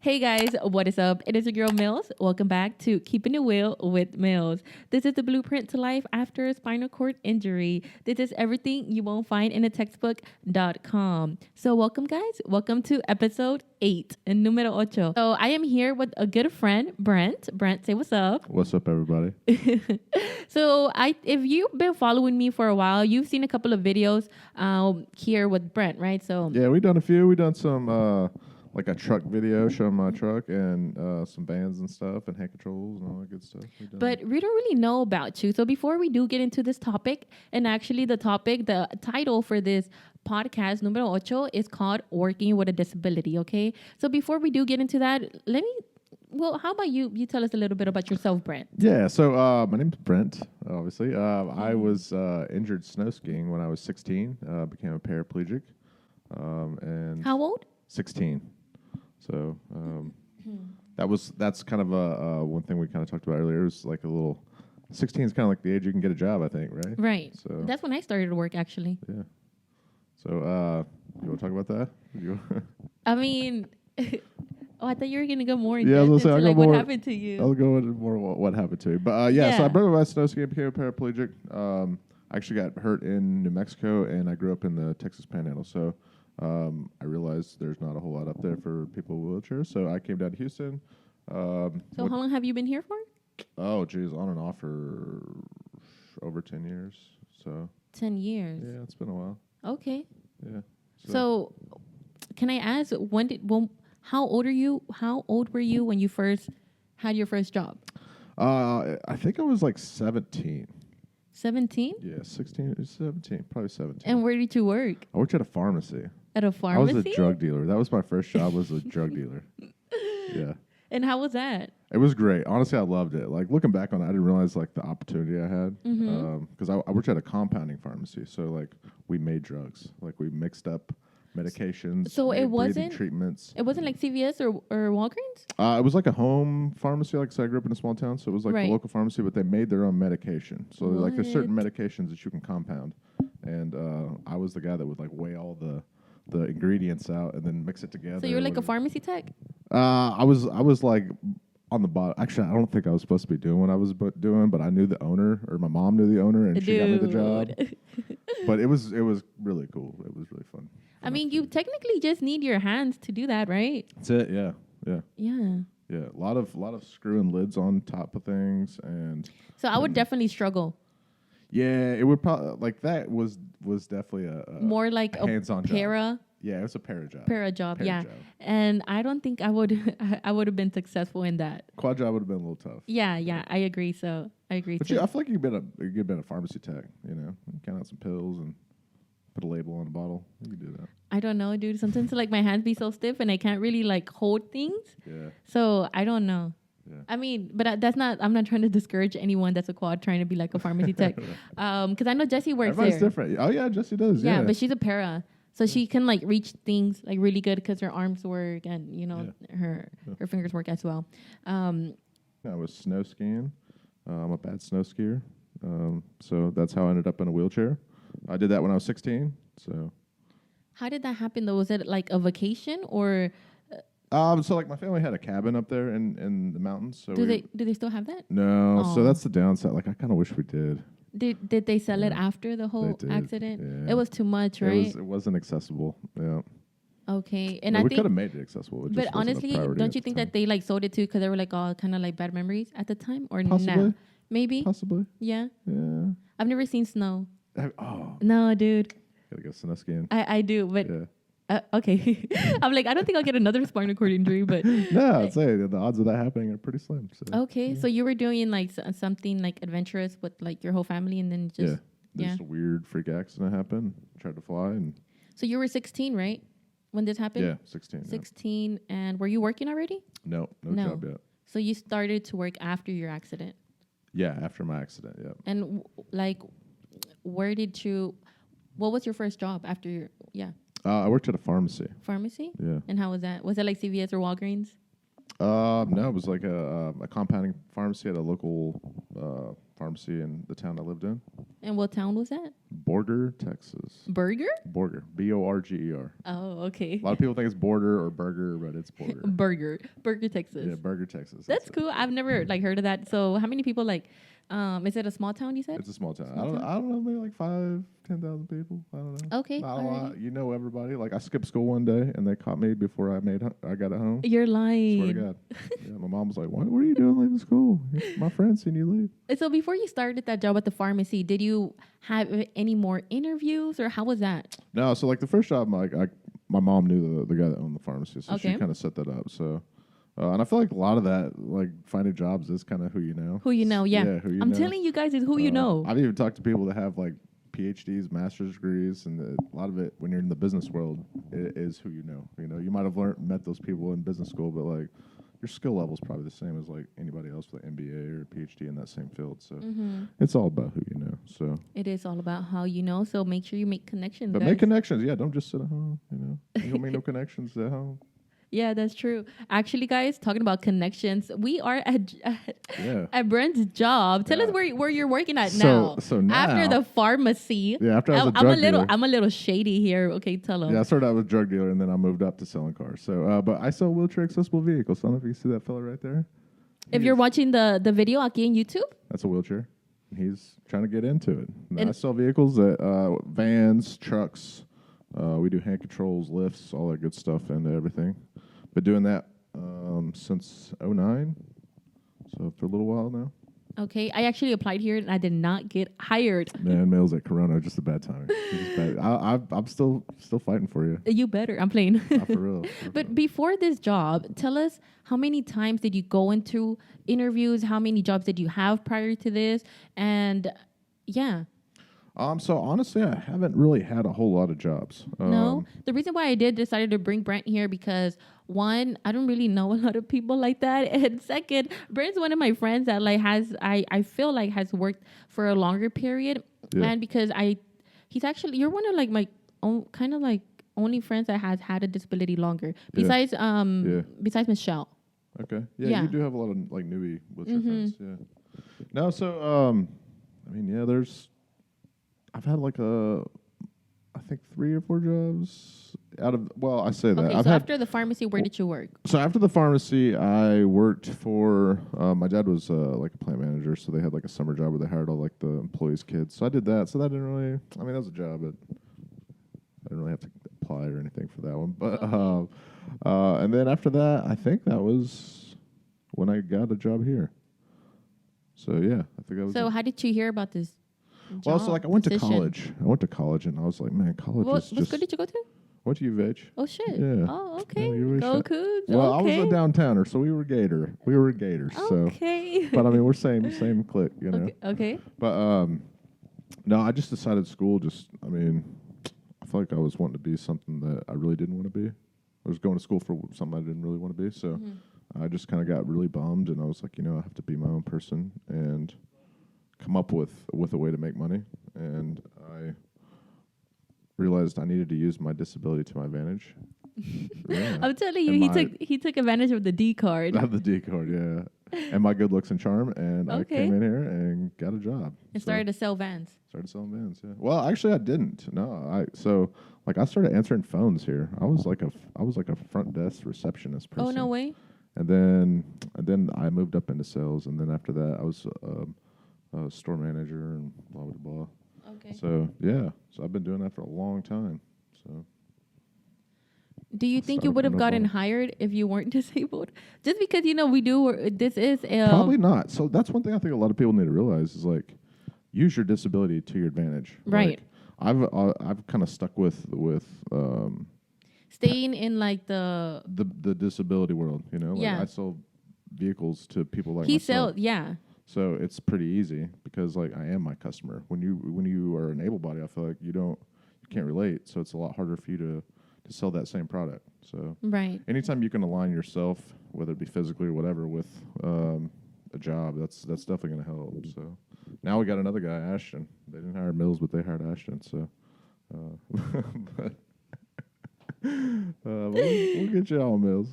Hey guys, what is up? It is your girl Milz. Welcome back to Keeping It Real with Milz. This is the blueprint to life after a spinal cord injury. This is everything you won't find in a textbook.com. So welcome guys. Welcome to episode 8, numero 8. So I am here with a good friend, Brent. Brent, say what's up. What's up, everybody? So if you've been following me for a while, you've seen a couple of videos here with Brent, right? So Yeah, we done a few. We done some like a truck video showing my truck and some bands and stuff and hand controls and all that good stuff. But we don't really know about you. So before we do get into this topic, and actually the title for this podcast, numero 8, is called Working with a Disability, okay? So before we do get into that, how about you? You tell us a little bit about yourself, Brent. Yeah, so my name's Brent, obviously. I was injured snow skiing when I was 16, became a paraplegic. And how old? 16. So that's kind of one thing we kind of talked about earlier. It was like 16 is kind of like the age you can get a job, I think, right? Right. So that's when I started to work, actually. Yeah. So you want to talk about that? I mean, I thought you were going to go more in depth into like what happened to you. I'll go into more what happened to you. But so I broke my snow skiing, became a paraplegic. I actually got hurt in New Mexico, and I grew up in the Texas Panhandle. So I realized there's not a whole lot up there for people with wheelchairs. So I came down to Houston. So how long have you been here for? Oh, geez, on and off for over 10 years. So 10 years. Yeah, it's been a while. Okay. Yeah. So can I ask, how old are you? How old were you when you first had your first job? I think I was like 17. 17? Yeah, 16, 17, probably 17. And where did you work? I worked at a pharmacy. At a pharmacy? I was a drug dealer. That was my first job, was a drug dealer. Yeah. And how was that? It was great. Honestly, I loved it. Like, looking back on it, I didn't realize, like, the opportunity I had. Because I worked at a compounding pharmacy. So, like, we made drugs. Like, we mixed up medications. So it wasn't treatments. It wasn't like CVS or Walgreens? It was like a home pharmacy. Like, so I grew up in a small town, so it was like the local pharmacy, but they made their own medication. So like, there's certain medications that you can compound, and I was the guy that would like weigh all the ingredients out and then mix it together. So you're like a pharmacy tech? I was like on the bottom. Actually, I don't think I was supposed to be doing what I was doing, but I knew the owner, or my mom knew the owner, and she got me the job. But it was really cool. It was really fun. I mean, you technically just need your hands to do that, right? That's it. Yeah. Yeah. A lot of screwing lids on top of things, and so I would definitely struggle. Yeah, it would probably like that was definitely a more like a hands-on para. Job. Yeah, it was a para job. Para job. And I don't think I would have been successful in that. Quad job would have been a little tough. Yeah, I agree. So I agree. But I feel like you've been a pharmacy tech. You know, count out some pills and put a label on a bottle. You can do that. I don't know, dude. Sometimes like my hands be so stiff and I can't really like hold things. Yeah. So I don't know. Yeah. I mean, but I'm not trying to discourage anyone that's a quad trying to be like a pharmacy tech. Because I know Jessie works Everybody's there. different. Oh yeah, Jessie does. Yeah, but she's a para. So she can like reach things like really good because her arms work and, you know, her fingers work as well. I was snow skiing. I'm a bad snow skier. So that's how I ended up in a wheelchair. I did that when I was 16. So how did that happen though? Was it like a vacation or? So like my family had a cabin up there in the mountains. So do they still have that? No. Oh. So that's the downside. Like I kind of wish we did. Did they sell it after the whole accident? Yeah. It was too much, right? It wasn't accessible. Yeah. Okay, and I think we could could have made it accessible. But honestly, don't you think that they like sold it too because they were like all kind of like bad memories at the time, or possibly? Now? Maybe. Possibly. Yeah. Yeah. I've never seen snow. Oh. No, dude. Gotta go snow skiing. I do, but. Yeah. Okay. I'm like, I don't think I'll get another spinal cord injury, but. No, I'd say the odds of that happening are pretty slim. So. Okay. Yeah. So you were doing like something like adventurous with like your whole family and then just. Yeah. Just a weird freak accident happened. Tried to fly and. So you were 16, right? When this happened? Yeah, 16. 16. Yeah. And were you working already? No job yet. So you started to work after your accident? Yeah, after my accident, yeah. And like, what was your first job after your, I worked at a pharmacy. Pharmacy? Yeah. And how was that? Was it like CVS or Walgreens? No, it was like a compounding pharmacy at a local pharmacy in the town I lived in. And what town was that? Borger, Texas. Burger? Borger. Borger. Oh, okay. A lot of people think it's border or burger, but it's Borger. Burger, Texas. Yeah, Burger, Texas. That's cool. I've never heard of that. So how many people is it a small town you said? It's a small town. I don't know, maybe like 5,000-10,000 people. I don't know. Okay. Not a lot. You know everybody. Like I skipped school one day and they caught me before I got it home. You're lying. Swear to God. Yeah, my mom was like, what are you doing leaving school? My friend seen you leave. So before you started that job at the pharmacy, did you have any more interviews or how was that? No, so like the first job, my mom knew the guy that owned the pharmacy, so she kind of set that up. So, and I feel like a lot of that, like finding jobs, is kind of who you know. Who you know, yeah. Who you I'm know. Telling you guys, it's who you know. I've even talked to people that have like PhDs, master's degrees, and a lot of it, when you're in the business world, it is who you know. You know, you might have met those people in business school, but like your skill level is probably the same as like anybody else with an MBA or a PhD in that same field. So it's all about who you know. So it is all about how you know. So make sure you make connections. But make connections. Yeah, don't just sit at home. You know, you don't make no connections at home. Yeah, that's true. Actually, guys, talking about connections, we are at Brent's job. Tell us where you're working at now. So now, after the pharmacy. Yeah, after I was a drug dealer. I'm a little shady here. Okay, tell them. Yeah, I started out as a drug dealer, and then I moved up to selling cars. So, but I sell wheelchair accessible vehicles. I don't know if you see that fella right there. If you're watching the video aquí on YouTube. That's a wheelchair. He's trying to get into it. And I sell vehicles, vans, trucks. We do hand controls, lifts, all that good stuff, and everything. Been doing that since 2009, so for a little while now. Okay, I actually applied here and I did not get hired. Man, Milz at Corona, just a bad timing. I'm still fighting for you. You better. I'm playing. Not for real. But before this job, tell us how many times did you go into interviews? How many jobs did you have prior to this? And yeah. So honestly, I haven't really had a whole lot of jobs. No, the reason why I decided to bring Brent here because one, I don't really know a lot of people like that, and second, Brent's one of my friends that I feel like has worked for a longer period, and because he's actually you're one of like my own kind of like only friends that has had a disability longer besides Michelle. Okay, yeah, you do have a lot of like newbie wheelchair friends. Yeah, no, so I mean, yeah, I've had like I think 3 or 4 jobs I say that. Okay, so after the pharmacy, where did you work? So after the pharmacy, I worked for, my dad was like a plant manager, so they had like a summer job where they hired all like the employees' kids. So I did that. So that didn't really, that was a job, but I didn't really have to apply or anything for that one. But, and then after that, I think that was when I got a job here. So yeah, I think that was. So how did you hear about this? Well, so like I went to college. And I was like, man, college is just... What school did you go to? Went to UVH. Oh, shit. Yeah. Oh, okay. Yeah, go Cougs. Well, okay. I was a downtowner, so we were Gators. Okay. So. But I mean, we're same clique, you know. Okay. But no, I just decided school I felt like I was wanting to be something that I really didn't want to be. I was going to school for something I didn't really want to be, so I just kind of got really bummed, and I was like, I have to be my own person, and come up with a way to make money, and I realized I needed to use my disability to my advantage. I'm telling you, he took advantage of the D card. Of the D card, yeah, and my good looks and charm, and I came in here and got a job. And started to sell vans. Started selling vans, yeah. Well, actually, I didn't. No, I started answering phones here. I was like a front desk receptionist person. Oh, no way. And then I moved up into sales, and then after that, I was a store manager and blah, blah, blah. Okay. So, yeah. So I've been doing that for a long time. So. Do you think you would have gotten hired if you weren't disabled? Just because, we do, this is... Probably not. So that's one thing I think a lot of people need to realize is, like, use your disability to your advantage. Right. Like, I've kind of stuck with staying in, like, the disability world, Like, I sell vehicles to people like myself. Yeah. So it's pretty easy because like I am my customer. When you are an able body, I feel like you can't relate. So it's a lot harder for you to sell that same product. So anytime you can align yourself, whether it be physically or whatever, with a job, that's definitely going to help. So now we got another guy, Ashton. They didn't hire Milz, but they hired Ashton. So we'll get you on, Milz.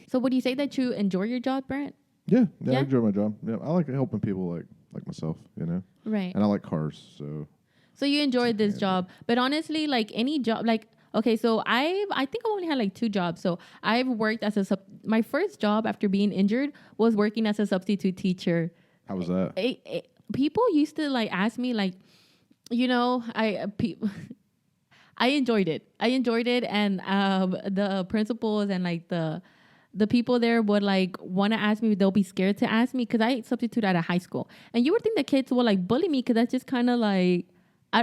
So would you say that you enjoy your job, Brent? Yeah, I enjoy my job. Yeah, I like helping people like like myself, you know. Right. And I like cars, so. So you enjoyed this job, but honestly, like any job, like okay, so I think I only had like 2 jobs. So I've worked as my first job after being injured was working as a substitute teacher. How was that? People used to like ask me like, you know, I enjoyed it. I enjoyed it, and the principals and like the people there would like want to ask me. They'll be scared to ask me because I substitute at a high school, and you would think the kids will like bully me because that's just kind of like.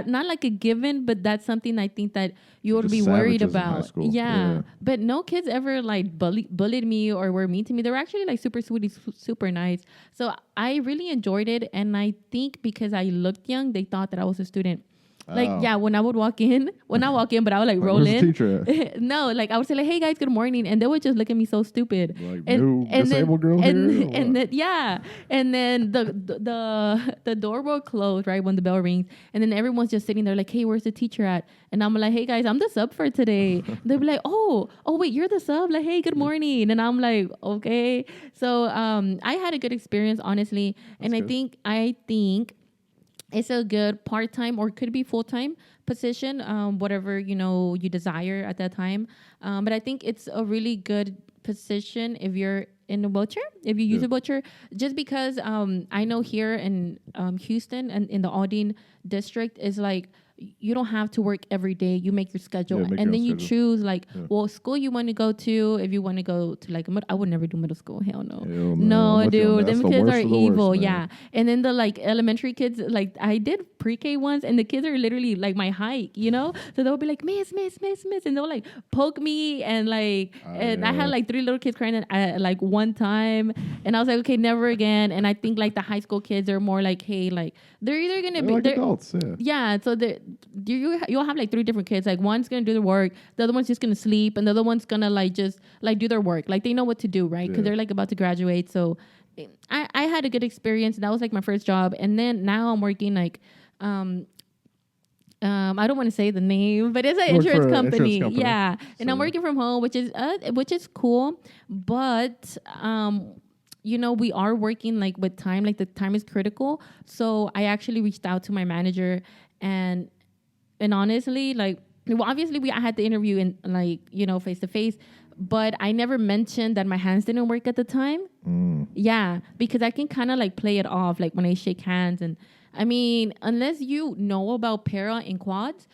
Not like a given, but that's something I think that you would be worried about. Yeah. But no kids ever like bullied me or were mean to me. They were actually like super sweet, super nice. So I really enjoyed it. And I think because I looked young, they thought that I was a student. Like, yeah, when I would walk in, but I would like roll in. The teacher at? No, like I would say like, hey guys, good morning. And they would just look at me so stupid. Like, and disabled girl here? And then, yeah. And then the door will close, right, when the bell rings. And then everyone's just sitting there like, hey, where's the teacher at? And I'm like, hey guys, I'm the sub for today. They'll be like, oh, wait, you're the sub? Like, hey, good morning. And I'm like, okay. So I had a good experience, honestly. That's and good. I think it's a good part-time or could be full-time position, whatever, you know, you desire at that time. But I think it's a really good position if you're in a wheelchair, if you use a wheelchair, just because I know here in Houston and in the Aldine district is like, you don't have to work every day. You make your schedule, and then you choose like, well, school you want to go to. If you want to go to like, I would never do middle school. Hell no, no, dude. Them kids are evil. Yeah, and then the like elementary kids, like I did pre-K once, and the kids are literally like my height, you know. So they'll be like, miss, and they'll like poke me, and like, and I had like 3 little kids crying at like one time, and I was like, okay, never again. And I think like the high school kids are more like, hey, like they're either gonna be like adults, yeah. So you'll have like 3 different kids. Like one's gonna do the work, the other one's just gonna sleep, and the other one's gonna like just like do their work. Like they know what to do, right? Because they're like about to graduate. So I had a good experience. That was like my first job, and then now I'm working like I don't want to say the name, but it's an insurance company. Yeah, and I'm working from home, which is cool, but you know, we are working like with time, like the time is critical. So I actually reached out to my manager and honestly, like, well, obviously I had the interview in like, you know, face to face, but I never mentioned that my hands didn't work at the time. Yeah, because I can kind of like play it off, like when I shake hands. And I mean, unless you know about para and quads,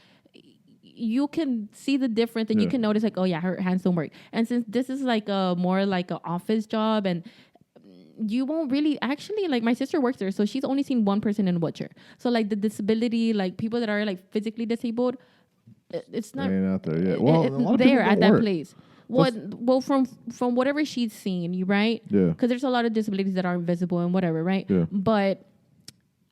you can see the difference and you can notice like, oh yeah, her hands don't work. And since this is like a more like an office job, and you won't really actually, like my sister works there, so she's only seen one person in a wheelchair. So like the disability, like people that are like physically disabled, it's not there yet. Well, a lot of there at that work. place. Well, from whatever she's seen, right? Yeah. Because there's a lot of disabilities that are invisible and whatever, right? Yeah. But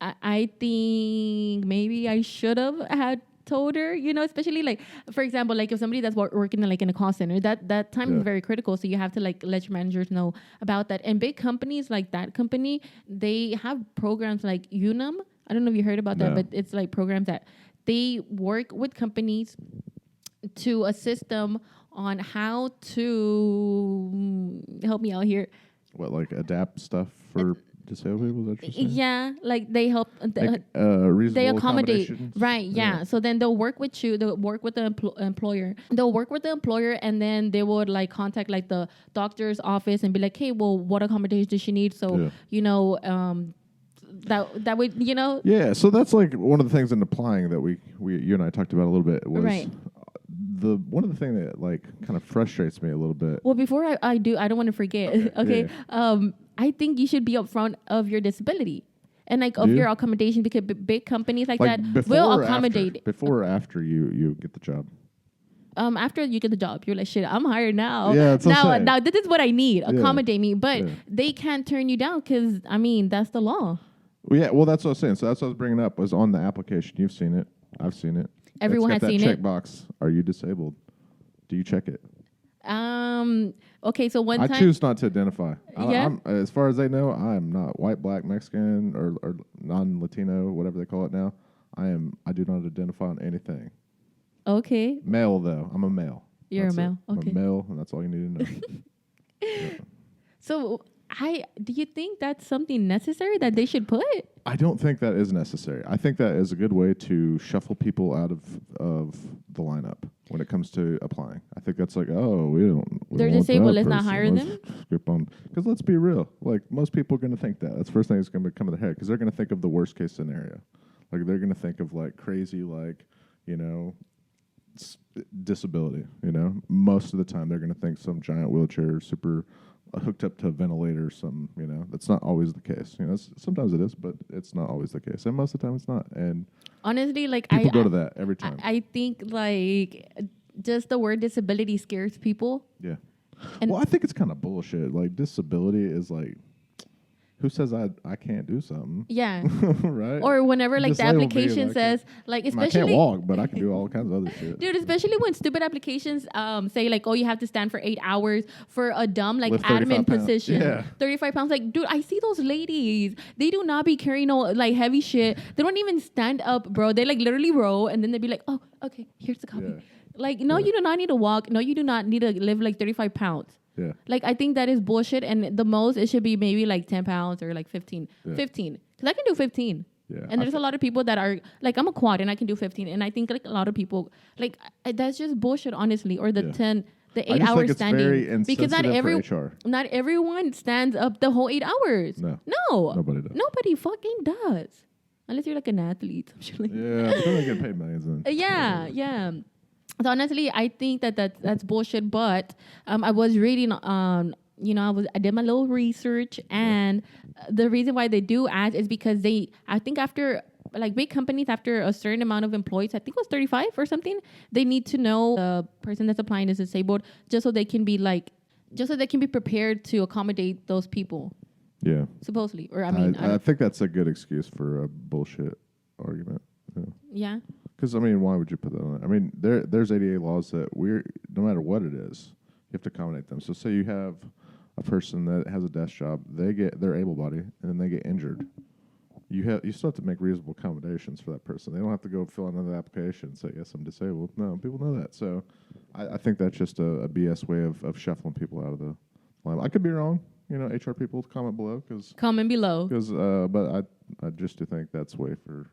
I think maybe I should have had told her, you know, especially like, for example, like if somebody that's working in, like in a call center, that time is very critical. So you have to like let your managers know about that. And big companies like that company, they have programs like Unum. I don't know if you heard about that, but it's like programs that they work with companies to assist them on how to help me out here. What, like adapt stuff for disabled people? Is that what you're saying? Yeah, like they help. They accommodate, right? Yeah. So then they'll work with you. They'll work with the employer. They'll work with the employer, and then they would like contact like the doctor's office and be like, "Hey, well, what accommodations does she need?" So you know, that would, you know. Yeah. So that's like one of the things in applying that you and I talked about a little bit was one of the things that like kind of frustrates me a little bit. Well, before I don't want to forget. Okay. I think you should be upfront of your disability and like of your accommodation, because big companies like that will accommodate. Before or after you get the job? After you get the job, you're like, shit, I'm hired now. Yeah, now this is what I need. Accommodate me. But they can't turn you down because, I mean, that's the law. Well, yeah, well, that's what I was saying. So that's what I was bringing up was on the application. You've seen it. I've seen it. Everyone has seen it. Checkbox. Are you disabled? Do you check it? Okay, so one time... I choose not to identify. I'm, as far as they know, I am not white, black, Mexican, or non-Latino, whatever they call it now. I do not identify on anything. Okay. Male, though. I'm a male. You're a male. Okay. I'm a male, and that's all you need to know. So do you think that's something necessary that they should put? I don't think that is necessary. I think that is a good way to shuffle people out of the lineup when it comes to applying. I think that's like, oh, they're disabled, let's not hire them. Skip on, because let's be real. Like, most people are going to think that. That's the first thing that's going to come to their head, because they're going to think of the worst case scenario. Like, they're going to think of like crazy, like, disability. Most of the time they're going to think some giant wheelchair, super hooked up to a ventilator or something. That's not always the case. Sometimes it is, but it's not always the case, and most of the time it's not. And honestly, like, people go to that every time. I think like just the word disability scares people. Yeah. And I think it's kind of bullshit. Like, disability is like, who says I can't do something? Yeah. Right? Or whenever like the application says like, especially I can't walk, but I can do all kinds of other shit. Dude, especially when stupid applications say like, oh, you have to stand for 8 hours for a dumb like admin position. Yeah. 35 pounds. Like, dude, I see those ladies. They do not be carrying no like heavy shit. They don't even stand up, bro. They like literally row, and then they'd be like, oh, okay, here's the copy. Yeah. Like, no, you do not need to walk. No, you do not need to live like 35 pounds. Yeah. Like, I think that is bullshit. And the most, it should be maybe like 10 pounds or like 15. Yeah. 15. Because I can do 15. Yeah. And there's a lot of people that are, like, I'm a quad and I can do 15. And I think, like, a lot of people, like, that's just bullshit, honestly. Or the 10, the 8 hours standing. Because not everyone stands up the whole 8 hours. No. Nobody does. Nobody fucking does. Unless you're like an athlete. Yeah. They're going to get paid millions then. Yeah. So honestly, I think that's bullshit. But I was reading I did my little research, and the reason why they do ask is because I think after like big companies, after a certain amount of employees, I think it was 35 or something, they need to know the person that's applying is disabled, just so they can be prepared to accommodate those people. Yeah. Supposedly, or I think that's a good excuse for a bullshit argument. Yeah. Because, why would you put that on? There's ADA laws that no matter what it is, you have to accommodate them. So say you have a person that has a desk job, they're able-bodied, and then they get injured. You still have to make reasonable accommodations for that person. They don't have to go fill out another application and say, yes, I'm disabled. No, people know that. So I think that's just a BS way of shuffling people out of the line. I could be wrong. HR people, comment below. Comment below. But I just do think that's way for...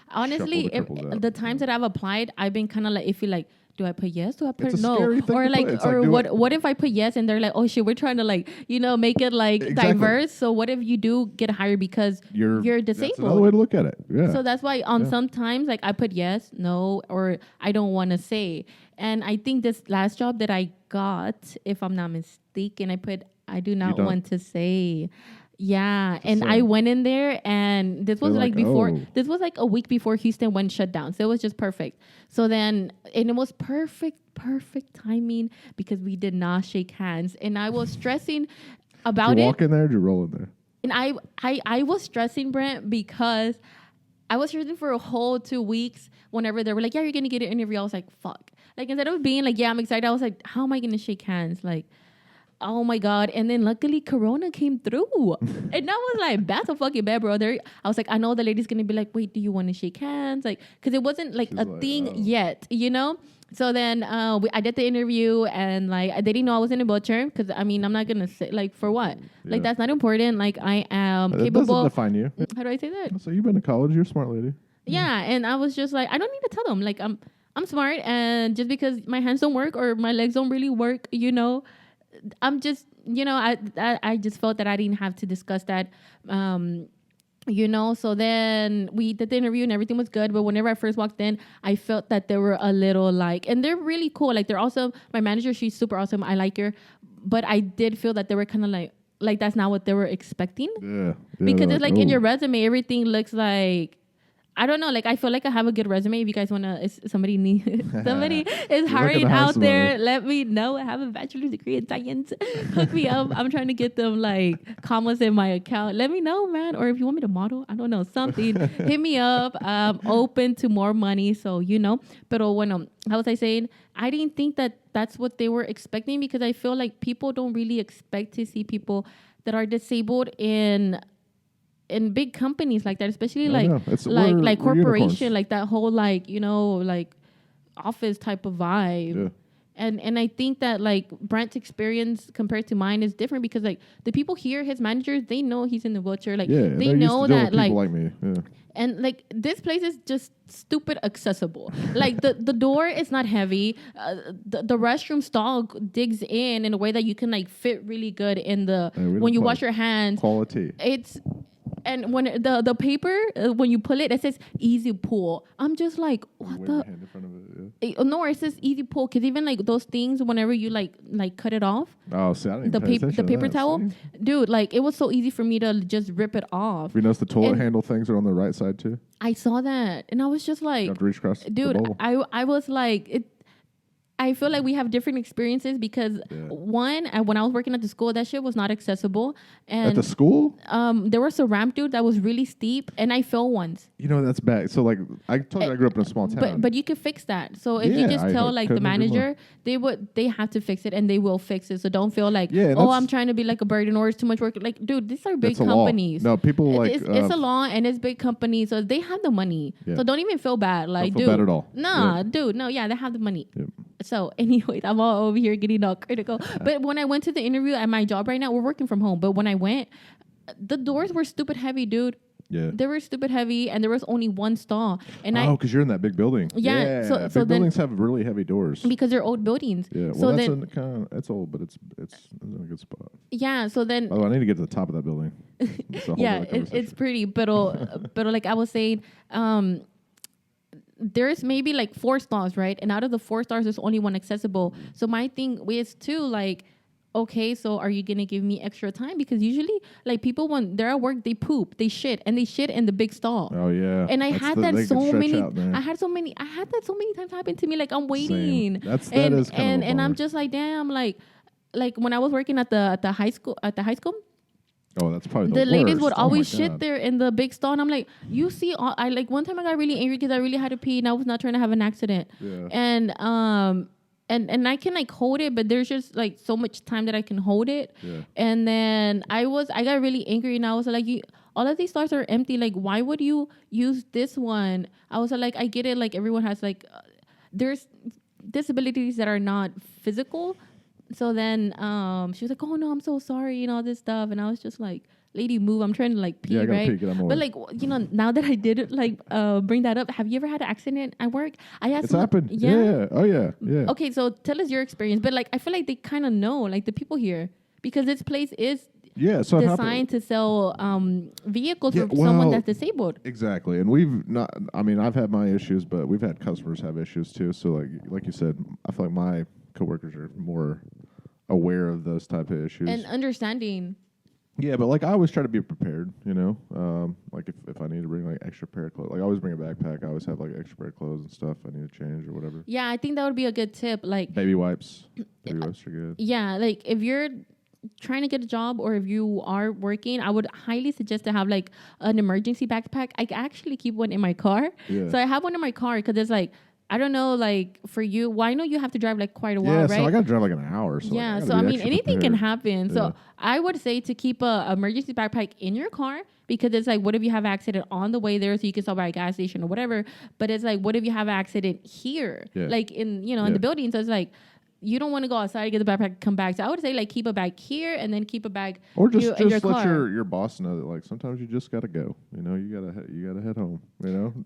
Honestly, the times that I've applied, I've been kind of like iffy, like, do I put yes? Do I put no? Or like, what if I put yes and they're like, oh shit, we're trying to like, make it like diverse. So what if you do get hired because you're disabled? That's another way to look at it. Yeah. So that's why sometimes like I put yes, no, or I don't want to say. And I think this last job that I got, if I'm not mistaken, I put I do not want to say. Yeah, and I went in there, and this was this was like a week before Houston went shut down, so it was just perfect. So then, and it was perfect timing because we did not shake hands, and I was stressing about it. Did you walk in there or did you roll in there? And I was stressing, Brent, because I was stressing for a whole 2 weeks. Whenever they were like, yeah, you're gonna get an interview, I was like, fuck. Like, instead of being like, yeah, I'm excited, I was like, how am I gonna shake hands? Like, oh my God. And then luckily Corona came through. And that was like, that's a fucking bad, brother. I was like, I know the lady's going to be like, wait, do you want to shake hands? Like, because it wasn't like a thing yet, So then I did the interview, and like, they didn't know I was in a wheelchair because, I'm not going to say, like, for what? Yeah. Like, that's not important. Like, I am capable. That doesn't define you. How do I say that? So you've been to college. You're a smart lady. Yeah. And I was just like, I don't need to tell them. Like, I'm smart. And just because my hands don't work or my legs don't really work, I'm just, I just felt that I didn't have to discuss that, So then we did the interview and everything was good. But whenever I first walked in, I felt that they were a little like, and they're really cool. Like, they're awesome. My manager, she's super awesome. I like her. But I did feel that they were kind of like that's not what they were expecting. Yeah. Because it's like in your resume, everything looks like, I don't know. Like, I feel like I have a good resume. If you guys want to, somebody is hiring out there, let me know. I have a bachelor's degree in science. Hook me up. I'm trying to get them like commas in my account. Let me know, man. Or if you want me to model, I don't know, something, hit me up. Open to more money. So, But how was I saying? I didn't think that that's what they were expecting, because I feel like people don't really expect to see people that are disabled in big companies like that, especially like corporation, like that whole like office type of vibe. And I think that like Brent's experience compared to mine is different because like the people here, his managers, they know he's in the wheelchair. Like they know that like me. Yeah. And like this place is just stupid accessible. Like the door is not heavy. The restroom stall digs in a way that you can like fit really good in the when you wash your hands. Quality. And when the paper when you pull it, it says easy pull. I'm just like, what the? Hand in front of it, yeah. No, it says easy pull because even like those things, whenever you like cut it off. Oh, see, I didn't the paper towel, dude. Like it was so easy for me to just rip it off. You notice the toilet handle things are on the right side too. I saw that, and I was just like, you have to reach across dude. The bowl. I was like it. I feel like we have different experiences because when I was working at the school, that shit was not accessible. And at the school, there was a ramp, dude, that was really steep, and I fell once. You know that's bad. So like I told you, I grew up in a small town. But you could fix that. So if you just tell like the manager, they have to fix it and they will fix it. So don't feel like I'm trying to be like a burden or it's too much work. Like, dude, these are big companies. No, people like it's a law and it's big companies, so they have the money. Yeah. So don't even feel bad. Like, don't feel bad at all. Nah, dude, no, they have the money. Yep. So anyways, I'm all over here getting all critical. But when I went to the interview at my job right now, we're working from home. But when I went, the doors were stupid heavy, dude. Yeah. They were stupid heavy and there was only one stall. And because you're in that big building. Yeah. So big buildings have really heavy doors. Because they're old buildings. Yeah. So well, that's old, but it's in a good spot. Yeah. So then. Oh, I need to get to the top of that building. Yeah, it's pretty. But like I was saying, there's maybe like 4 stars, right? And out of the 4 stars, there's only one accessible. So my thing is too, like, okay, so are you going to give me extra time? Because usually, like, people, when they're at work, they poop, they shit in the big stall. Oh, yeah. And I had that so many times happen to me. Like, I'm waiting. That is kind of and I'm just like, damn, like when I was working at the high school, oh, that's probably the ladies would always shit there in the big stall, and I'm like, you see, I like one time I got really angry because I really had to pee and I was not trying to have an accident. Yeah. And I can like hold it, but there's just like so much time that I can hold it. Yeah. And then I got really angry and I was like, all of these stars are empty. Like, why would you use this one? I was like, I get it. Like everyone has like, there's disabilities that are not physical. So then she was like, oh, no, I'm so sorry, and all this stuff. And I was just like, lady, move. I'm trying to like pee, right? But like, now that I did like bring that up, have you ever had an accident at work? It's happened. Yeah. Oh, yeah. Okay, so tell us your experience. But like, I feel like they kind of know, like the people here, because this place is designed to sell vehicles for someone that's disabled. Exactly. And I've had my issues, but we've had customers have issues too. So like you said, I feel like my coworkers are more aware of those type of issues and understanding. Yeah, but like I always try to be prepared, like if I need to bring like extra pair of clothes, like I always bring a backpack. I always have like extra pair of clothes and stuff I need to change or whatever. Yeah, I think that would be a good tip. Like baby wipes are good. Yeah, like if you're trying to get a job or if you are working, I would highly suggest to have like an emergency backpack. I actually keep one in my car. Yeah. So I have one in my car because it's like, I don't know, like for you, well, I know you have to drive like quite a while, right? Yeah, so I got to drive like an hour. So yeah, so I mean, anything can happen. Yeah. So I would say to keep a emergency backpack in your car because it's like, what if you have an accident on the way there so you can stop by a gas station or whatever? But it's like, what if you have an accident here, like in the building? So it's like, you don't want to go outside, get the backpack, come back. So I would say like keep a bag here and then keep a bag or just in your let car. your boss know that like sometimes you just gotta go. You gotta head home.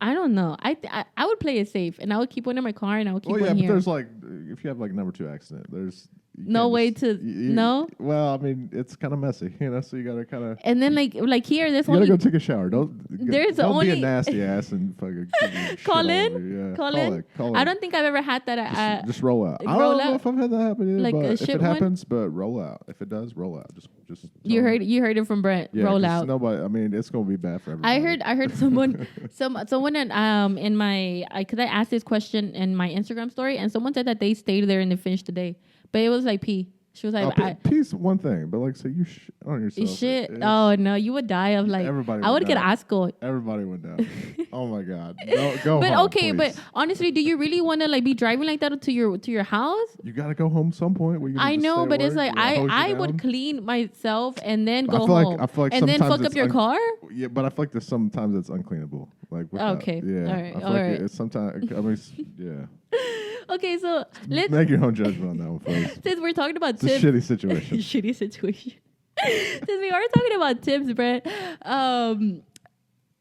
I don't know. I would play it safe and I would keep one in my car and I would keep one here. But there's like if you have like number 2 accident, there's no way to no. Well, I mean it's kind of messy, so you gotta kind of. And then like here, there's you only gotta go take a shower. Don't only be a nasty ass and fucking call in. I don't think I've ever had that. Just roll out. I don't know if I've had that happen either. Like but if it happens, but roll out. If it does, roll out. Just. You heard it from Brent. Yeah, roll out. Nobody. I mean, it's gonna be bad for everybody. I heard someone in my because I asked this question in my Instagram story and someone said that they stayed there and they finished the day, but it was like pee. She was like, pee's one thing, but like, say you shit on yourself. You shit? Oh no, you would die of like. Everybody. I would get asco. Everybody would die. Oh my god. Go but home, okay, please. but honestly, do you really want to like be driving like that to your house? You gotta go home some point. I know, but it's like I would clean myself and then go home. I feel like and then fuck up your car. Yeah, but I feel like there's sometimes it's uncleanable. Like okay, yeah. all right, I feel like it's sometimes. I mean, yeah. Okay, so let's make your own judgment on that one, folks. Since we're talking about It's a tips, shitty situation. shitty situation. Since we are talking about tips, Brett.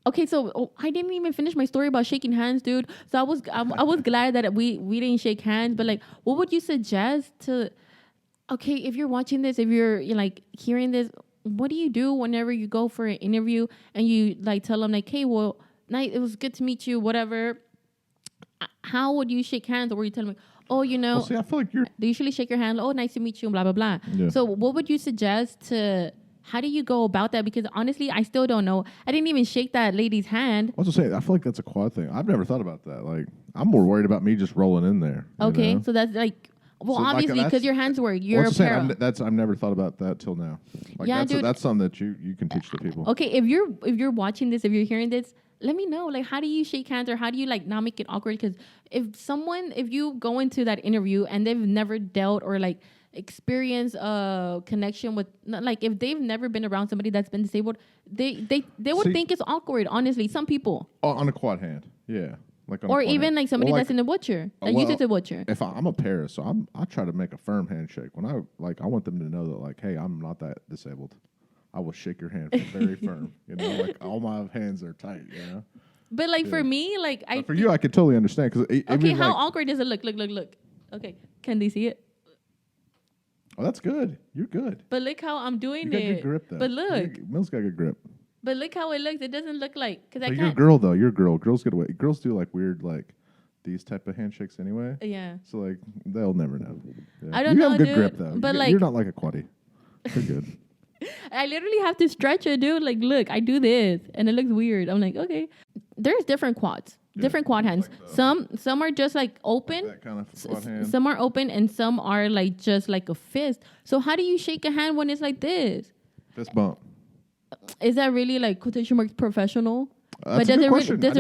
Okay, so I didn't even finish my story about shaking hands, dude. So I was glad that we didn't shake hands, but like, what would you suggest to? Okay, if you're watching this, if you're like hearing this, what do you do whenever you go for an interview and you like tell them like, hey, well, night, it was good to meet you, whatever. How would you shake hands, or were you telling me, oh, you know, Well, see, I feel like they usually shake your hand, oh, nice to meet you, blah blah blah. Yeah. So what would you suggest to? How do you go about that? Because honestly, I still don't know. I didn't even shake that lady's hand. I was just saying, I feel like that's a quad thing. I've never thought about that. Like, I'm more worried about me just rolling in there. Okay, know? So that's like, well, So, like, obviously, because your hands were Well, a saying, pair. I've never thought about that till now. Like, Yeah, dude. That's something that you can teach the people. Okay, if you're watching this, if you're hearing this, let me know. Like, how do you shake hands, or how do you like not make it awkward? Because if you go into that interview and they've never dealt or like experience a connection with, like, if they've never been around somebody that's been disabled, they would think it's awkward. Honestly, some people. On a quad hand, yeah. Like on Or a quad even hand. like somebody Well, that's in a wheelchair, that uses a wheelchair. If I'm a pair, so I try to make a firm handshake. When I want them to know that, like, hey, I'm not that disabled. I will shake your hand very firm. You know, like all my hands are tight. You know. But like for me, like But for you, I could totally understand because okay, how awkward does it look? Look. Okay, can they see it? Oh, that's good. You're good. But look how I'm doing you it. got good grip though. But look, Milz got good grip. but look how it looks. It doesn't look like because I You're a can't. girl though. You're a girl. Girls get away. Girls do like weird like these type of handshakes anyway. Yeah. So like they'll never know. Yeah. I don't you know, have good dude, grip though. but you're not like a quaddie. You're good. I literally have to stretch it, dude. Like, look, I do this, and it looks weird. I'm like, okay. There's different quads, different quad hands. Like some are just like open. Like that kind of quad hand. Some are open, and some are like just like a fist. So how do you shake a hand when it's like this? Fist bump. Is that really like quotation marks professional? That's But a good question. does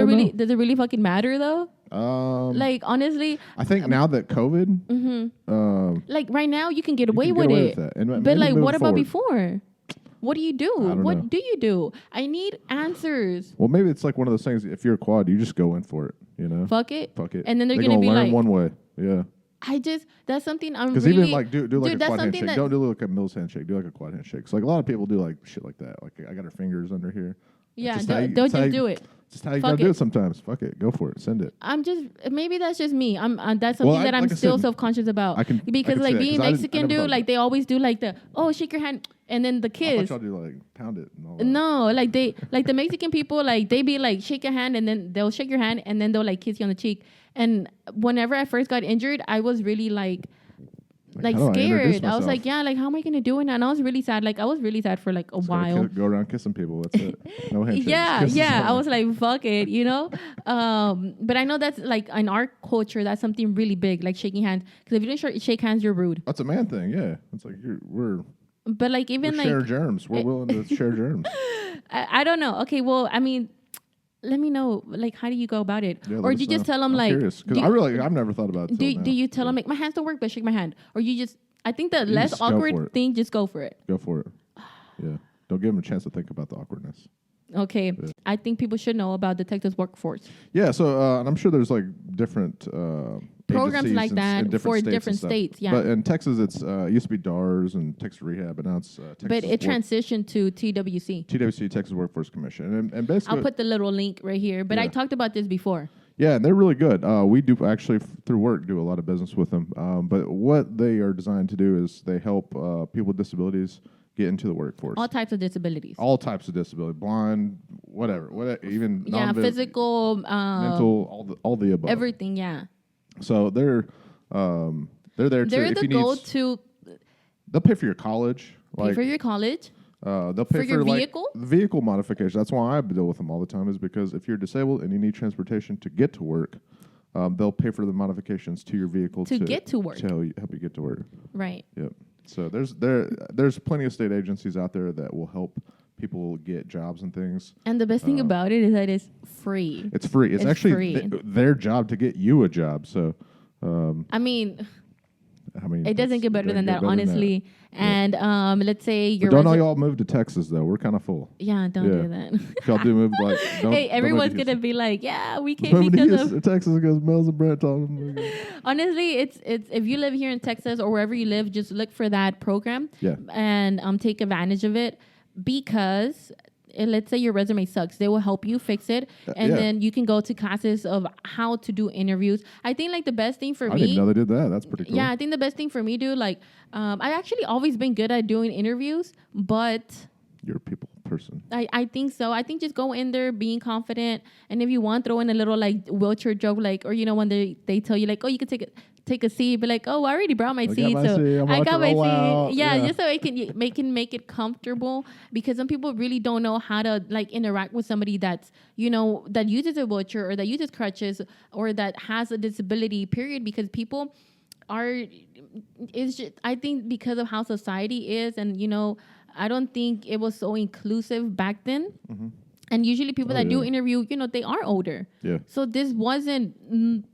it really fucking matter though? Like honestly, I think now that COVID, like right now you can get away can with get away it. with that. And But like, maybe what about forward. before? What do you do? don't What know. do you do? I need answers. Well, maybe it's like one of those things. If you're a quad, you just go in for it. You know, Fuck it. Fuck it. And then they're gonna gonna be learn like, one way. Yeah. That's something I'm Because really. even like do like dude, a that's quad something handshake. that- Don't do like a Milz handshake. Do like a quad handshake. So like a lot of people do like shit like that. Like I got her fingers under here. Yeah, Just don't just do it. Just how you Fuck gotta do it. it sometimes. Fuck it. Go for it. Send it. Maybe that's just me. That's something that I'm like I still said, self-conscious about. I can because say like that, being 'cause I Mexican, never dude, thought like they always do like the, oh, shake your hand, and then the I kiss. thought y'all do like pound it and all that. No, like the Mexican people, like they be like shake your hand, and then they'll shake your hand, and then they'll like kiss you on the cheek. And whenever I first got injured, I was really like how do I introduce scared. I was myself? like, yeah, like how am I gonna do it now? And I was really sad. Like I was really sad for like a Just gotta while. go around kissing people. That's it. No handshakes. Yeah, Kisses yeah. I only. was like, fuck it, you know? But I know that's like in our culture, that's something really big, like shaking hands. Because if you don't shake hands, you're rude. That's a man thing. Yeah. It's like we're But like even like share germs. We're willing to share germs. I don't know. Okay, well, I mean, let me know. Like, how do you go about it? Yeah, Or do you just tell them like? Because do- I've never thought about it. do till do now. you tell them like my hands don't work, but shake my hand? Or you just? I think the You less just go for awkward it. thing, just go for it. Go for it. Yeah. Don't give them a chance to think about the awkwardness. Okay, Yeah. I think people should know about the Texas workforce. Yeah. So and I'm sure there's like different Programs agencies like that in for states and different stuff. states, yeah. But in Texas, it's used to be DARS and Texas Rehab, but now it's Texas. But it transitioned to TWC. TWC, Texas Workforce Commission, and basically. I'll put the little link right here. But I Yeah. talked about this before. Yeah, and they're really good. We do actually through work do a lot of business with them. But what they are designed to do is they help people with disabilities get into the workforce. All types of disabilities. All types of disability, blind, whatever, even Yeah, physical, mental, all the above. everything. Yeah, So they're there they're to the if you go-to. they'll pay for your college. Pay for your college. They'll pay For your like, vehicle? vehicle modification. That's why I deal with them all the time. Is because if you're disabled and you need transportation to get to work, they'll pay for the modifications to your vehicle To get to work. to help you get to work. Right. Yep. So there's plenty of state agencies out there that will help people get jobs and things. And the best thing about it is that it's free. It's free. It's actually free. their job to get you a job. So I mean, I mean, it doesn't get better than that, honestly. And let's say you're. Don't all y'all move to Texas though? We're kind of full. Yeah, don't do that. If y'all do move, like, hey, everyone's gonna be like, yeah, we came because of Texas because Milz and Brett told them. Honestly, it's if you live here in Texas or wherever you live, just look for that program. Yeah. And take advantage of it because. Let's say your resume sucks. They will help you fix it. And then you can go to classes of how to do interviews. I think like the best thing for me. I didn't know they did that. That's pretty cool. Yeah, I think the best thing for me, dude, like I actually always been good at doing interviews, but you're a people person. I think so. I think just go in there being confident. And if you want, throw in a little like wheelchair joke, like, or when they tell you like, oh, you can take a seat, but like, oh, I already brought my seat, so I got my seat. Yeah, just so it can make it comfortable, because some people really don't know how to like interact with somebody that's that uses a wheelchair or that uses crutches or that has a disability. Period, because people it's just, I think because of how society is, and I don't think it was so inclusive back then. Mm-hmm. And usually people that do interview, they are older. Yeah. So this wasn't,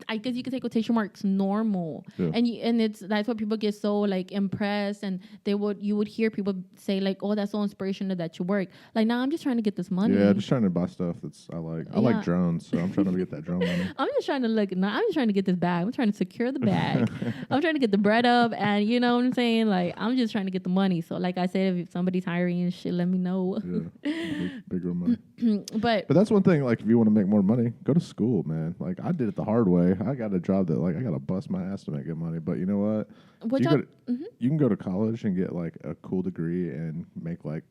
I guess you could say quotation marks, normal. Yeah. And that's why people get so like impressed, and you would hear people say like, oh, that's so inspirational that you work. Like, now I'm just trying to get this money. Yeah, just trying to buy stuff I like. I like drones, so I'm trying to get that drone money. I'm just trying to get this bag. I'm trying to secure the bag. I'm trying to get the bread up, and you know what I'm saying? Like, I'm just trying to get the money. So like I said, if somebody's hiring and shit, let me know. Yeah, bigger money. But that's one thing. Like, if you want to make more money, go to school, man. Like, I did it the hard way. I got a job that like I got to bust my ass to make good money. But you know what? You can go to college and get like a cool degree and make like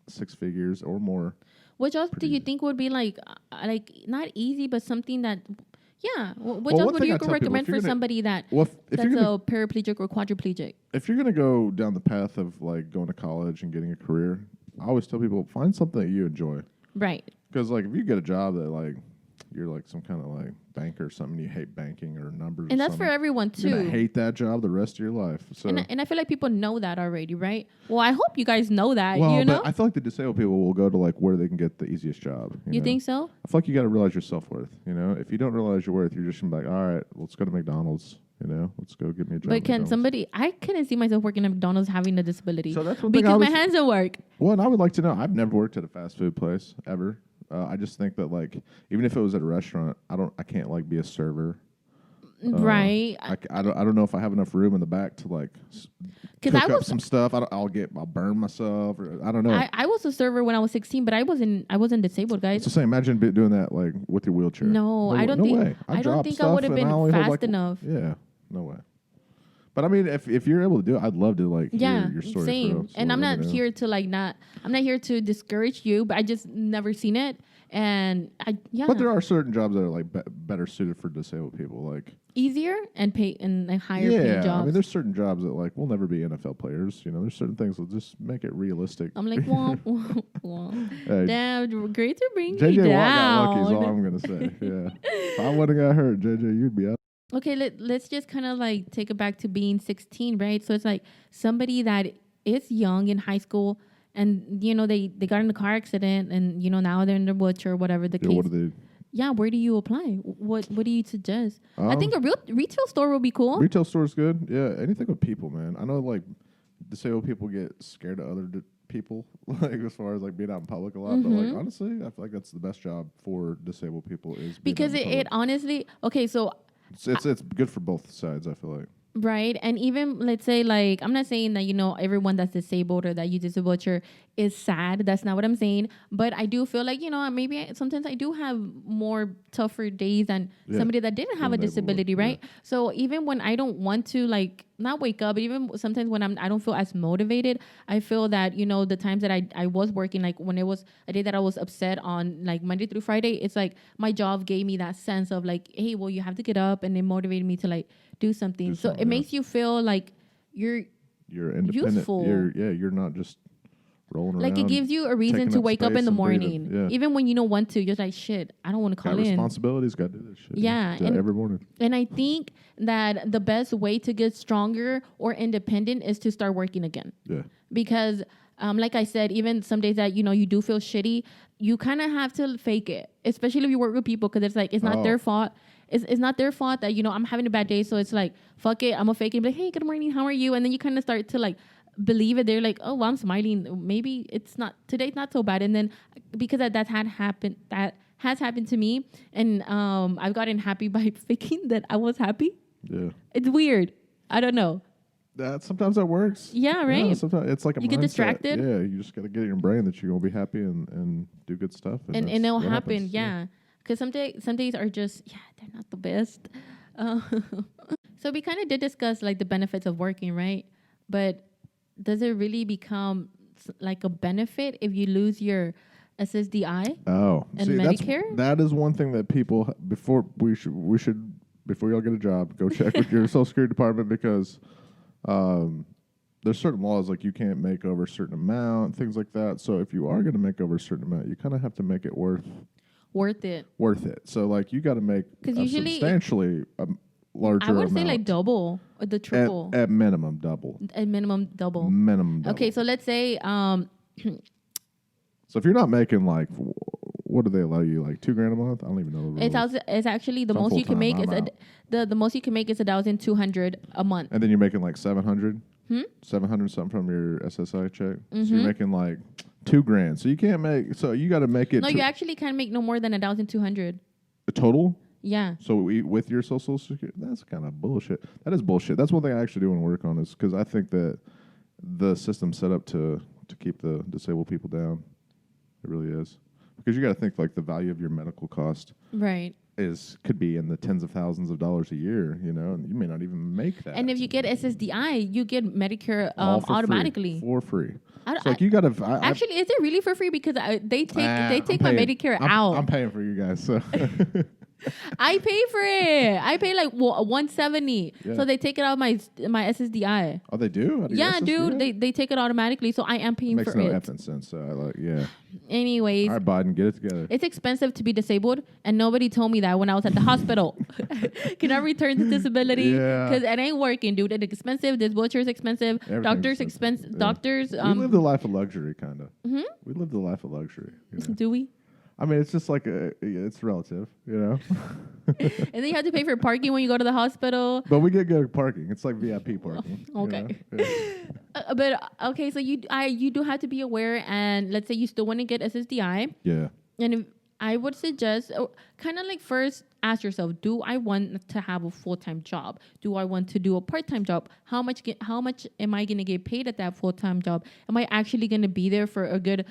6 figures or more. What else do you think would be like not easy, but something that? Yeah. What else would you recommend for somebody that's a paraplegic or quadriplegic? If you're gonna go down the path of like going to college and getting a career, I always tell people, find something that you enjoy. Right. Because like if you get a job that like you're like some kind of like banker or something, you hate banking or numbers, and that's for everyone too. You're gonna hate that job the rest of your life. So and I feel like people know that already, right? Well, I hope you guys know that. Well, but I feel like the disabled people will go to like where they can get the easiest job. You think so? I feel like you got to realize your self-worth. If you don't realize your worth, you're just gonna be like, all right, let's go to McDonald's. Let's go get me a job. But can somebody? I couldn't see myself working at McDonald's having a disability. So that's one thing. Because my hands don't work. Well, and I would like to know. I've never worked at a fast food place ever. I just think that like even if it was at a restaurant, I can't like be a server. Right. I don't know if I have enough room in the back to like cook up some stuff. I'll burn myself, or I don't know. I was a server when I was 16, but I wasn't disabled, guys. It's the same. Imagine doing that like with your wheelchair. No, I don't think. I don't think I would have been fast enough. Yeah, no way. But I mean, if you're able to do it, I'd love to like hear your story. Same. And I'm not here to I'm not here to discourage you, but I just never seen it. And But there are certain jobs that are like better suited for disabled people, like easier and pay and like higher paying jobs. I mean, there's certain jobs that like will never be NFL players. There's certain things that just make it realistic. I'm like, hey, damn, great to bring JJ you down. Watt got lucky is all I'm gonna say. Yeah, if I wouldn't got hurt, JJ, you'd be out. Okay, let's just kind of like take it back to being 16, right? So it's like somebody that is young in high school, and they got in a car accident, and now they're in their wheelchair, whatever the case. What do they? Yeah, where do you apply? What do you suggest? I think a real retail store will be cool. Retail store's good. Yeah, anything with people, man. I know like disabled people get scared of other people, like as far as like being out in public a lot. Mm-hmm. But like honestly, I feel like that's the best job for disabled people is because it honestly so. It's good for both sides, I feel like. Right. And even let's say like, I'm not saying that, everyone that's disabled or that uses a wheelchair is sad. That's not what I'm saying. But I do feel like, maybe sometimes I do have more tougher days than somebody that didn't have a disability, right? Yeah. So even when I don't want to like not wake up, but even sometimes when I don't feel as motivated, I feel that, the times that I was working, like when it was a day that I was upset on like Monday through Friday, it's like my job gave me that sense of like, hey, well, you have to get up, and it motivated me to like do something. So it makes you feel like you're independent. Useful. You're not just rolling around. Like it gives you a reason to wake up in the morning. Yeah. Even when you don't want to, you're like, shit, I don't want to call in. Responsibilities, got to do this shit. Yeah. And every morning. And I think that the best way to get stronger or independent is to start working again. Yeah. Because like I said, even some days that, you do feel shitty, you kind of have to fake it, especially if you work with people, because it's like, it's not their fault. it's not their fault that, I'm having a bad day. So it's like, fuck it, I'm gonna fake it. Like, hey, good morning, how are you? And then you kind of start to like believe it. They're like, oh, well, I'm smiling. Maybe today's not so bad. And then because that has happened to me, and I've gotten happy by faking that I was happy. Yeah. It's weird. I don't know. Sometimes that works. Yeah, right. Yeah, sometimes it's like a you mindset. get distracted. Yeah, you just got to get in your brain that you're gonna be happy and do good stuff, and it'll happen. Yeah, because some days are just they're not the best. So we kind of did discuss like the benefits of working, right? But does it really become like a benefit if you lose your SSDI? Oh, and Medicare. That is one thing that people before y'all get a job, go check with your Social Security department, because there's certain laws like you can't make over a certain amount, things like that. So if you are going to make over a certain amount, you kind of have to make it worth it. So like you got to make substantially larger I would amount. say like double or the triple. At minimum double. Minimum double. Okay, so let's say so if you're not making like, what do they allow you, like $2,000 a month? I don't even know. It's actually the most you can make is the most you can make is $1,200 a month. And then you're making like 700. 700 something from your SSI check. So you're making like $2,000. So you can't make. So you got to make it. No, you actually can't make no more than $1,200. A total. Yeah. So with your Social Security, that's kind of bullshit. That is bullshit. That's one thing I actually do want to work on, is because I think that the system's set up to keep the disabled people down. It really is. Because you got to think like the value of your medical cost, right, could be in the tens of thousands of dollars a year, and you may not even make that. And if you get SSDI, you get Medicare automatically for free. So like you got to actually, is it really for free? Because they take my Medicare out. I'm paying for you guys, so. I pay for it. I pay like $170. Yeah. So they take it out of my SSDI. Oh, they do? Yeah, dude. They take it automatically. So I am paying for it. Makes no effing sense. So Anyways. All right, Biden, get it together. It's expensive to be disabled, and nobody told me that when I was at the hospital. Can I return to disability? Yeah. Because it ain't working, dude. It's expensive. This butcher's expensive. Doctors expensive. Yeah. Doctors. We live the life of luxury, kind of. Mm-hmm. We live the life of luxury. Do we? I mean, it's just like it's relative, And then you have to pay for parking when you go to the hospital. But we get good parking. It's like VIP parking. Okay. But okay, so you do have to be aware, and let's say you still want to get SSDI. Yeah. And I would suggest kind of like first ask yourself, do I want to have a full-time job? Do I want to do a part-time job? How much am I going to get paid at that full-time job? Am I actually going to be there for a good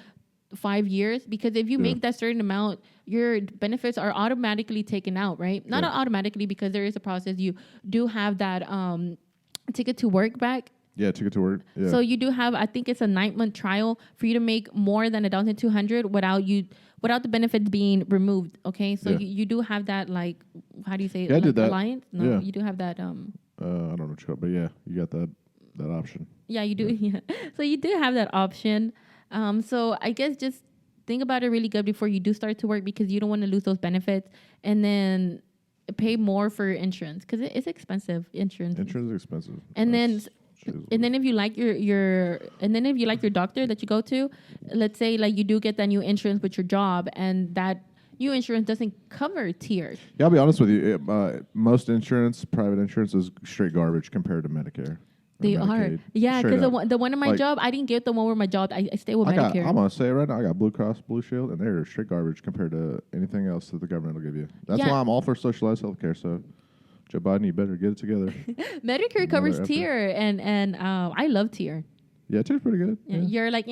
5 years? Because if you make that certain amount, your benefits are automatically taken out, right? Not automatically, because there is a process. You do have that ticket to work back. Yeah, ticket to work. Yeah. So you do have, I think it's a 9-month trial for you to make more than $1,200 without the benefits being removed. Okay, so you do have that, like, how do you say it? I did that. Alliance? No, you do have that. I don't know, but yeah, you got that option. Yeah, you do. Yeah. So you do have that option. So I guess just think about it really good before you do start to work, because you don't want to lose those benefits, and then pay more for insurance, because it's expensive. Insurance is expensive. And then if you like your doctor that you go to, let's say like you do get that new insurance with your job, and that new insurance doesn't cover tiers. Yeah, I'll be honest with you. Most private insurance is straight garbage compared to Medicare. They are. Yeah, because the one in my job, I didn't get the one where my job, I stay with Medicare. I'm going to say it right now, I got Blue Cross Blue Shield, and they're straight garbage compared to anything else that the government will give you. That's why I'm all for socialized healthcare. So, Joe Biden, you better get it together. Medicare covers tier, and I love tier. Yeah, tier's pretty good. Yeah. You're like,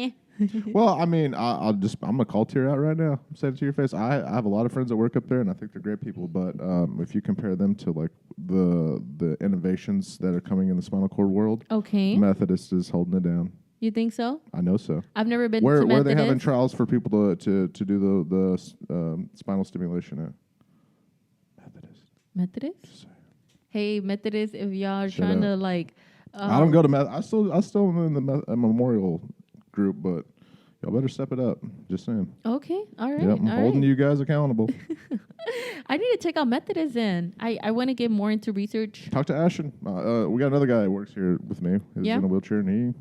Well, I mean, I'm gonna call tier out right now. I'm saying it to your face. I have a lot of friends that work up there, and I think they're great people. But if you compare them to like the innovations that are coming in the spinal cord world, Methodist is holding it down. You think so? I know so. I've never been to Methodist. Where are they having trials for people to do the spinal stimulation at? Methodist? Hey, Methodist, if y'all are trying to like... I don't go to Methodist. I still am in the memorial group, but y'all better step it up. Just saying. Okay, all right. Yep, I'm holding you guys accountable. I need to check out Methodist then. I want to get more into research. Talk to Ashton. We got another guy that works here with me. He's in a wheelchair, and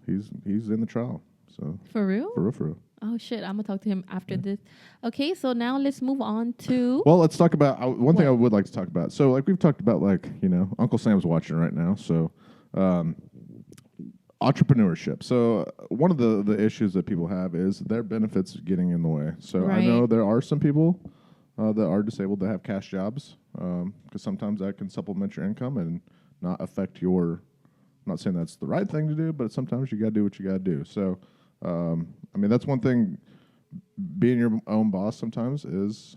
he's in the trial. So For real? For real. Oh shit! I'm gonna talk to him after this. Okay, so now let's move on to. Well, let's talk about one thing I would like to talk about. So, like we've talked about, like Uncle Sam's watching right now. So, entrepreneurship. So, one of the issues that people have is their benefits getting in the way. So, I know there are some people that are disabled that have cash jobs because sometimes that can supplement your income and not affect your. I'm not saying that's the right thing to do, but sometimes you got to do what you got to do. So. I mean, that's one thing. Being your own boss sometimes is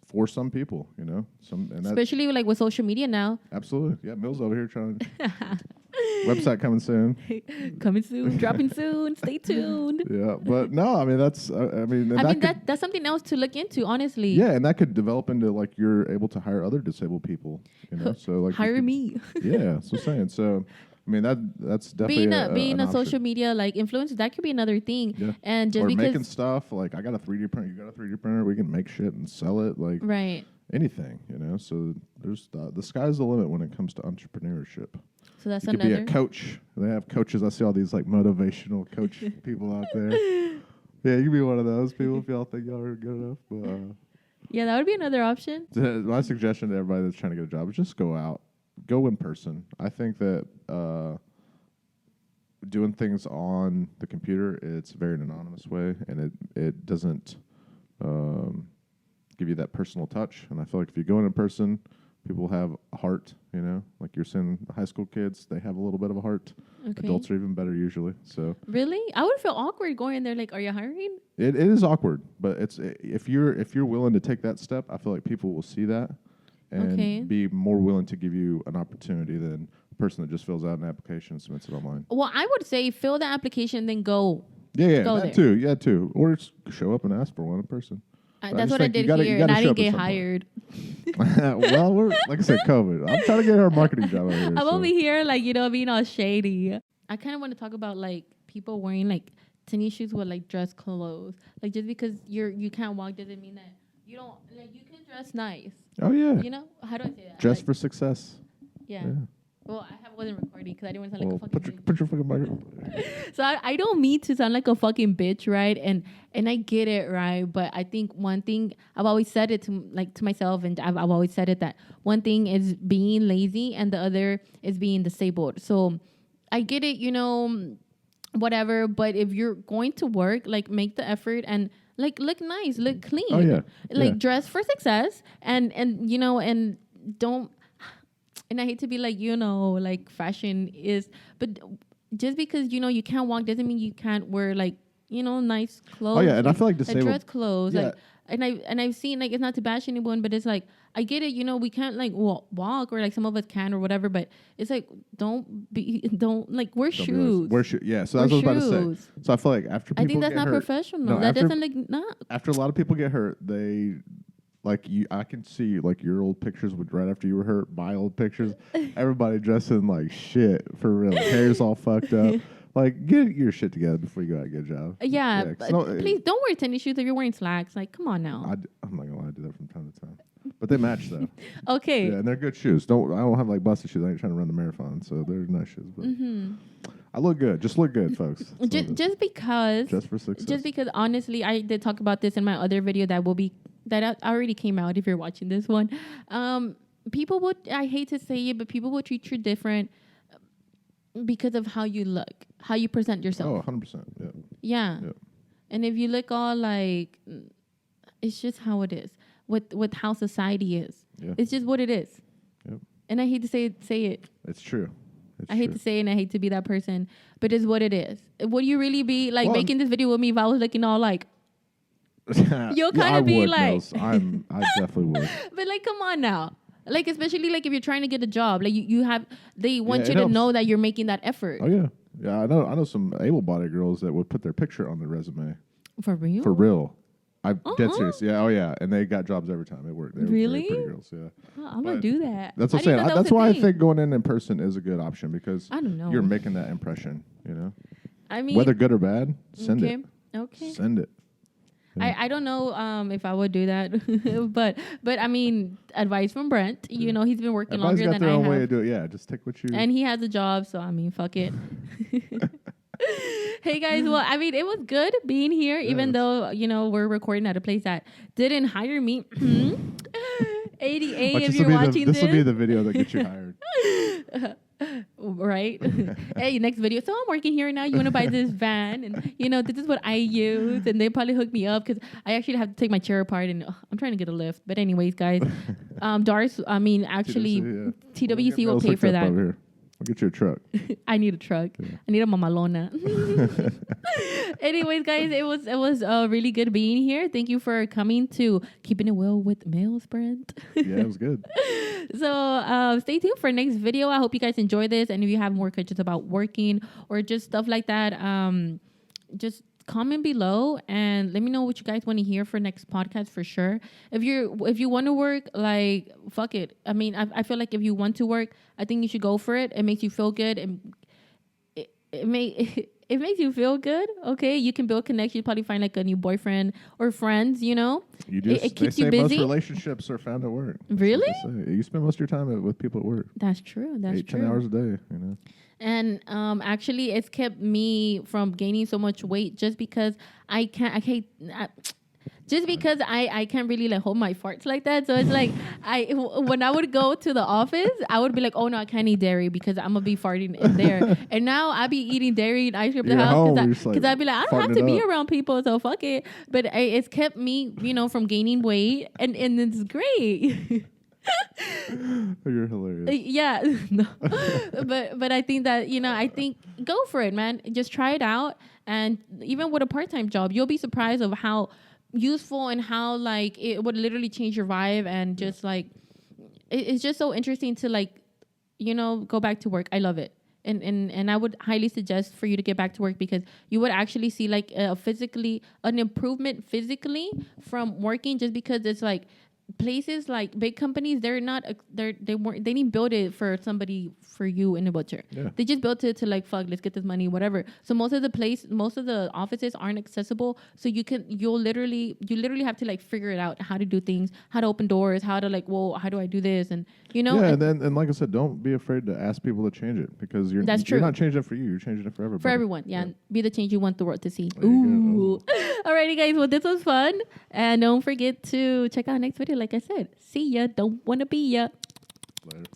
for some people, Especially like with social media now. Absolutely, yeah. Milz over here trying. Website coming soon. Coming soon, dropping soon. Stay tuned. Yeah, but no, I mean that's. That's something else to look into, honestly. Yeah, and that could develop into like you're able to hire other disabled people. So like hire me. Yeah, that's what I'm saying. So. I mean that's definitely being a social media like influencer. That could be another thing. Yeah. And just or because making stuff like I got a 3D printer, you got a 3D printer. We can make shit and sell it like anything. So there's the sky's the limit when it comes to entrepreneurship. So that's you could be a coach. They have coaches. I see all these like motivational coach people out there. Yeah, you can be one of those people if y'all think y'all are good enough. But, yeah, that would be another option. My suggestion to everybody that's trying to get a job is just go out. Go in person. I think that doing things on the computer, it's very an anonymous way, and it doesn't give you that personal touch. And I feel like if you go in person, people have a heart, like you're saying, high school kids, they have a little bit of a heart. Okay. Adults are even better usually. So really, I would feel awkward going in there. Like, are you hiring? It is awkward, but if you're willing to take that step, I feel like people will see that. And be more willing to give you an opportunity than a person that just fills out an application and submits it online. Well, I would say fill the application, then go. Yeah, go that there. Too. Yeah, too. Or just show up and ask for one in person. That's what I did here, and I didn't get hired. Well, we're like I said, COVID. I'm trying to get her marketing job over here. I'm over here, like being all shady. I kind of want to talk about like people wearing like tennis shoes with like dress clothes. Like just because you can't walk doesn't mean that you don't like you can dress nice. Oh yeah. How do I say that? Dress for success. Yeah. Well, I wasn't recording because I didn't want to sound like a fucking put your fucking microphone. So I don't mean to sound like a fucking bitch, right? And I get it, right? But I think one thing I've always said it to myself, and I've always said it that one thing is being lazy and the other is being disabled. So I get it, whatever. But if you're going to work, like make the effort and. Like look nice, look clean. Oh yeah. Like dress for success, and don't. And I hate to be like like fashion is, but just because you can't walk doesn't mean you can't wear like nice clothes. Oh yeah, and I feel like disabled dress clothes. Yeah. Like, and I've seen like it's not to bash anyone, but it's like I get it. We can't like walk or like some of us can or whatever, but it's like don't like wear shoes. Wear shoes. Yeah. So that's what I was about to say. So I feel like after people I think that's not hurt, professional. That doesn't like not. After a lot of people get hurt, they. Like I can see like your old pictures with right after you were hurt, my old pictures, everybody dressing like shit for real. Hair's all fucked up. Like get your shit together before you go out and get a job. Yeah, please don't wear tennis shoes if you're wearing slacks. Like, come on now. I'm not gonna lie, I do that from time to time, but they match though. Okay. Yeah, and they're good shoes. I don't have like busted shoes. I ain't trying to run the marathon, so they're nice shoes. But I look good. Just look good, folks. Just because. Just for success. Just because, honestly, I did talk about this in my other video that already came out. If you're watching this one, people would. I hate to say it, but people will treat you different because of how you look, how you present yourself. Oh, 100%. Yeah. Yeah. Yep. And if you look all like, it's just how it is. With how society is. Yeah. It's just what it is. Yep. And I hate to say it. It's true. I hate to say it and I hate to be that person, but it's what it is. Would you really be like making this video with me if I was looking all like, you'll kind of be like, Milz. I definitely would. But like, come on now. Like, especially like if you're trying to get a job, like they want you to know that you're making that effort. Oh yeah. Yeah, I know some able-bodied girls that would put their picture on their resume. For real? For real. I'm dead serious. Yeah, oh yeah. And they got jobs every time. They worked. They really? Were pretty girls, yeah. Oh, I'm going to do that. That's what I'm saying. That's why I think going in person is a good option because I don't know. You're making that impression, I mean, whether good or bad, send it. Okay. Send it. I don't know if I would do that, but I mean, advice from Brent. He's been working longer than I have. Everybody's got their own way to do it. Yeah, just take what you. And he has a job, so I mean, fuck it. Hey guys, well, I mean, it was good being here, even though we're recording at a place that didn't hire me. 88, if you're watching this will be the video that gets you hired. Right? Hey, next video. So I'm working here now. You want to buy this van, and this is what I use, and they probably hook me up because I actually have to take my chair apart, and I'm trying to get a lift. But anyways, guys, Doris, I mean, actually, TWC will pay for that. I'll get you a truck. I need a truck. Yeah. I need a mamalona. Anyways, guys, it was really good being here. Thank you for coming to Keeping It Well with Milz, Brent. Yeah, it was good. So stay tuned for next video. I hope you guys enjoy this. And if you have more questions about working or just stuff like that, just comment below and let me know what you guys want to hear for next podcast for sure. If you want to work, like, fuck it. I mean, I feel like if you want to work, I think you should go for it. It makes you feel good, and it makes you feel good. Okay, you can build connections, probably find like a new boyfriend or friends. You do. It keeps you busy. Most relationships are found at work. Really? You spend most of your time with people at work. That's true. That's 10 hours a day. And actually, it's kept me from gaining so much weight just because I can't really like hold my farts like that. So it's like when I would go to the office, I would be like, oh no, I can't eat dairy because I'm gonna be farting in there. And now I be eating dairy and ice cream at the house because I'd be like, I don't have to be around people, so fuck it. But it's kept me, from gaining weight, and it's great. You're hilarious. Yeah, no. but I think that I think go for it, man. Just try it out, and even with a part-time job, you'll be surprised of how useful and how like it would literally change your vibe, and just like it's just so interesting to like go back to work. I love it. And I would highly suggest for you to get back to work because you would actually see like an improvement physically from working, just because it's like places like big companies, they didn't build it for somebody, for you in a wheelchair. Yeah. They just built it to like, fuck, let's get this money, whatever. So most of the offices aren't accessible. So you literally have to like figure it out, how to do things, how to open doors, how to like, well, how do I do this? And Yeah, and like I said, don't be afraid to ask people to change it, because you're not changing it for you, you're changing it for everybody. For everyone, yeah. Be the change you want the world to see. Ooh. Alrighty, guys. Well, this was fun. And don't forget to check out next video. Like I said, see ya. Don't wanna be ya. Later.